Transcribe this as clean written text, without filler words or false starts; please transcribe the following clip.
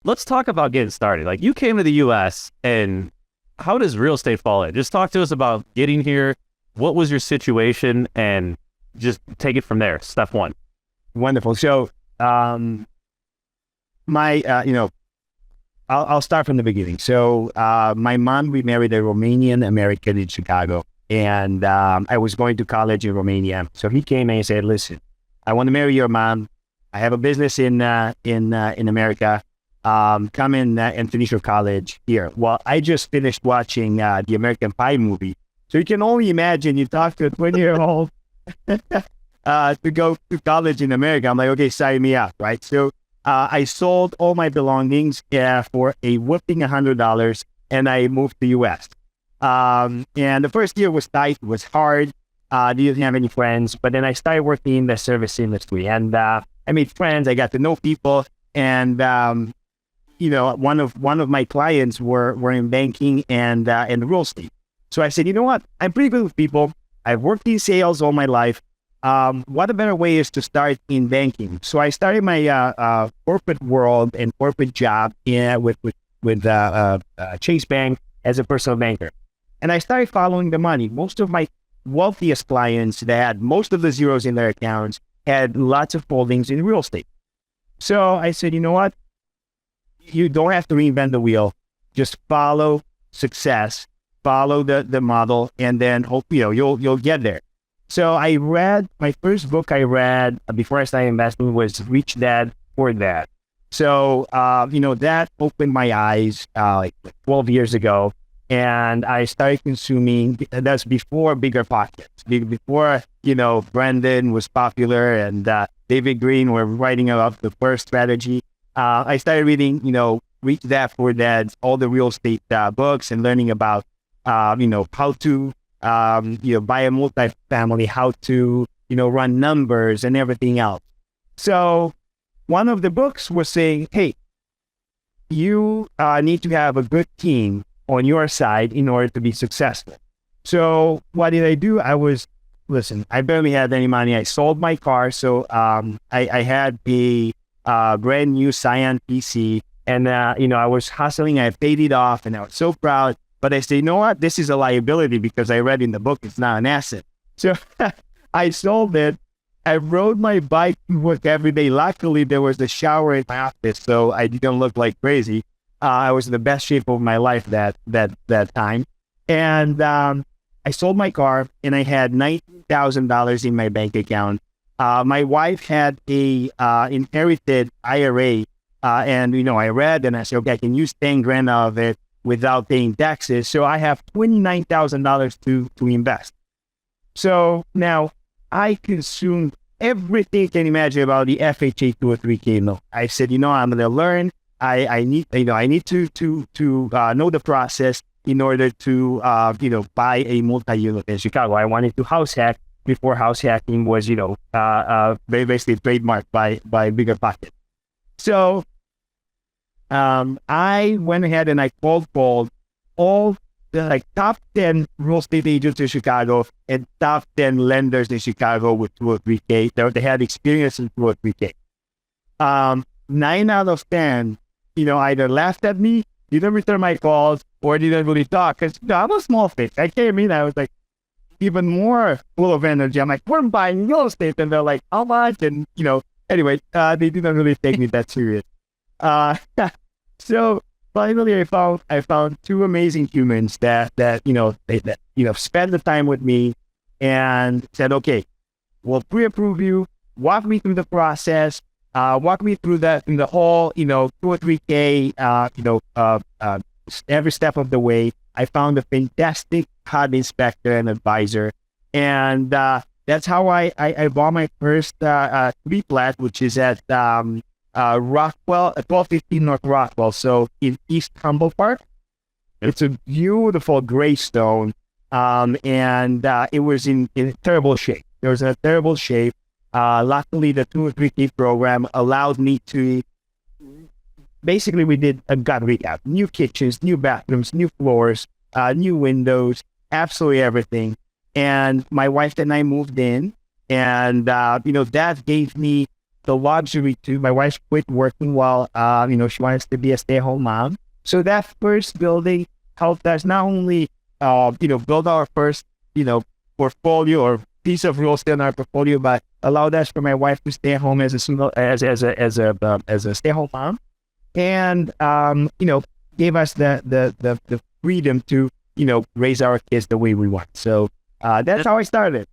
let's talk about getting started. Like you came to the US and how does real estate fall in? Just talk to us about getting here. What was your situation and just take it from there. Step one. Wonderful. So, my, I'll start from the beginning. So, my mom, we married a Romanian American in Chicago, and I was going to college in Romania. So he came and he said, "Listen, I want to marry your mom. I have a business in America. Come in and finish your college here." Well, I just finished watching the American Pie movie, so you can only imagine you talk to a 20-year-old to go to college in America. I'm like, okay, sign me up, right? So I sold all my belongings for a whopping $100, and I moved to U.S. And the first year was tight, was hard. Didn't have any friends, but then I started working in the service industry, and I made friends. I got to know people, and one of my clients were in banking and real estate. So I said, you know what? I'm pretty good with people. I've worked in sales all my life. What a better way is to start in banking. So I started my corporate world and corporate job with Chase Bank as a personal banker. And I started following the money. Most of my wealthiest clients that had most of the zeros in their accounts had lots of holdings in real estate. So I said, you know what? You don't have to reinvent the wheel. Just follow success, follow the model, and then hope you'll get there. So I read, my first book I read before I started investing was Rich Dad, Poor Dad. So, that opened my eyes like 12 years ago. And I started consuming, that's before Bigger Pockets, before, Brandon was popular and David Green were writing about the first strategy. I started reading, Rich Dad, Poor Dad, all the real estate books and learning about, how to, buy a multifamily, how to, run numbers and everything else. So one of the books was saying, hey, you need to have a good team on your side in order to be successful. So what did I do? I barely had any money. I sold my car. So I had a brand new Scion PC, and I was hustling. I paid it off, and I was so proud. But I said, you know what? This is a liability because I read in the book it's not an asset. So I sold it. I rode my bike to work every day. Luckily, there was a shower in my office, so I didn't look like crazy. I was in the best shape of my life that time. And I sold my car, and I had $19,000 in my bank account. My wife had a inherited IRA, and I read, and I said, okay, I can use 10 grand of it without paying taxes. So I have $29,000 to invest. So now I consumed everything you can imagine about the FHA 203K loan. I said, I'm going to learn. I need to know the process in order to, buy a multi-unit in Chicago. I wanted to house hack before house hacking was, basically trademarked by Bigger Pocket. So, I went ahead and I called all the top 10 real estate agents in Chicago and top 10 lenders in Chicago with 203K. They had experience in 203K. 9 out of 10, either laughed at me, didn't return my calls, or didn't really talk. Because I'm a small fish. I came in, I was like even more full of energy. I'm like, we're buying real estate. And they're like, how much? And, anyway, they didn't really take me that serious. So finally, I found two amazing humans that spent the time with me and said, okay, we'll pre-approve you, walk me through the process, walk me through the whole, 203K, every step of the way. I found a fantastic HUD inspector and advisor, and that's how I bought my first 3-plat, which is at Rockwell, 1215 North Rockwell, so in East Humboldt Park. It's a beautiful gray stone, and it was in terrible shape. It was in a terrible shape. Luckily, the 203K program allowed me to, basically we did a gut recap. New kitchens, new bathrooms, new floors, new windows, absolutely everything. And my wife and I moved in, and that gave me the luxury to, my wife quit working while, she wants to be a stay-at-home mom. So that first building helped us not only, build our first, portfolio or piece of real estate in our portfolio, but allowed us for my wife to stay at home as a single, as a stay-at-home mom, and gave us the freedom to raise our kids the way we want. So that's how I started.